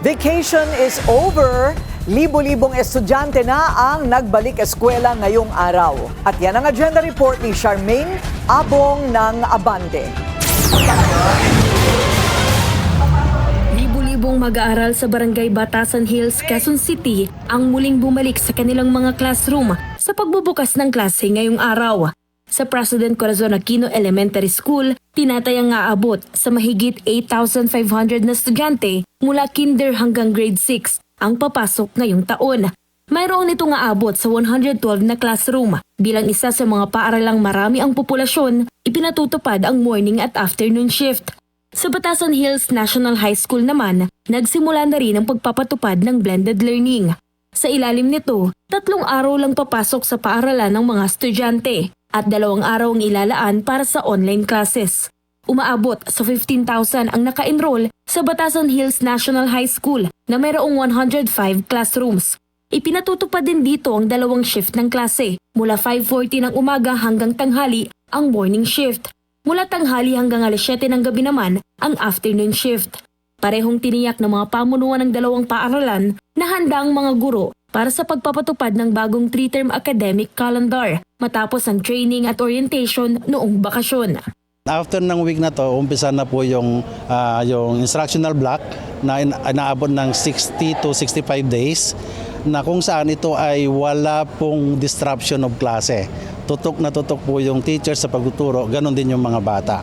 Vacation is over. Libo-libong estudyante na ang nagbalik eskwela ngayong araw. At yan ang agenda report ni Charmaine Abong ng Abante. Libo-libong mag-aaral sa Barangay Batasan Hills, Quezon City ang muling bumalik sa kanilang mga classroom sa pagbubukas ng klase ngayong araw. Sa President Corazon Aquino Elementary School, tinatayang aabot sa mahigit 8,500 na estudyante mula kinder hanggang grade 6 ang papasok ngayong taon. Mayroon itong aabot sa 112 na classroom. Bilang isa sa mga paaralang marami ang populasyon, ipinatutupad ang morning at afternoon shift. Sa Batasan Hills National High School naman, nagsimula na rin ang pagpapatupad ng blended learning. Sa ilalim nito, 3 araw lang papasok sa paaralan ng mga estudyante at 2 araw ang ilalaan para sa online classes. Umaabot sa 15,000 ang naka-enroll sa Batasan Hills National High School na mayroong 105 classrooms. Ipinatutupad din dito ang 2 shift ng klase. Mula 5:40 ng umaga hanggang tanghali ang morning shift. Mula tanghali hanggang alas 7 ng gabi naman ang afternoon shift. Parehong tiniyak ng mga pamunuan ng 2 paaralan na handa ang mga guro para sa pagpapatupad ng bagong 3-term academic calendar matapos ang training at orientation noong bakasyon. After ng week na to, umpisa na po yung instructional block na inaabot ng 60 to 65 days na kung saan ito ay wala pong disruption of klase. Tutok na tutok po yung teacher sa pagtuturo, ganon din yung mga bata.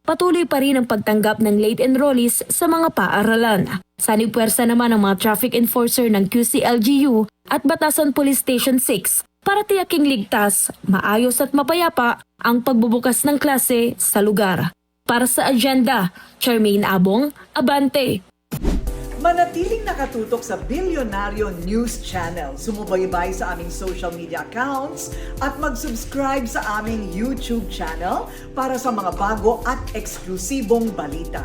Patuloy pa rin ang pagtanggap ng late enrollees sa mga paaralan. Sanipwersa naman ang mga traffic enforcer ng QCLGU at Batasan Police Station 6 para tiyaking ligtas, maayos at mapayapa ang pagbubukas ng klase sa lugar. Para sa agenda, Charmaine Abong, Abante. Manatiling nakatutok sa Bilyonaryo News Channel. Sumubaybay sa aming social media accounts at mag-subscribe sa aming YouTube channel para sa mga bago at eksklusibong balita.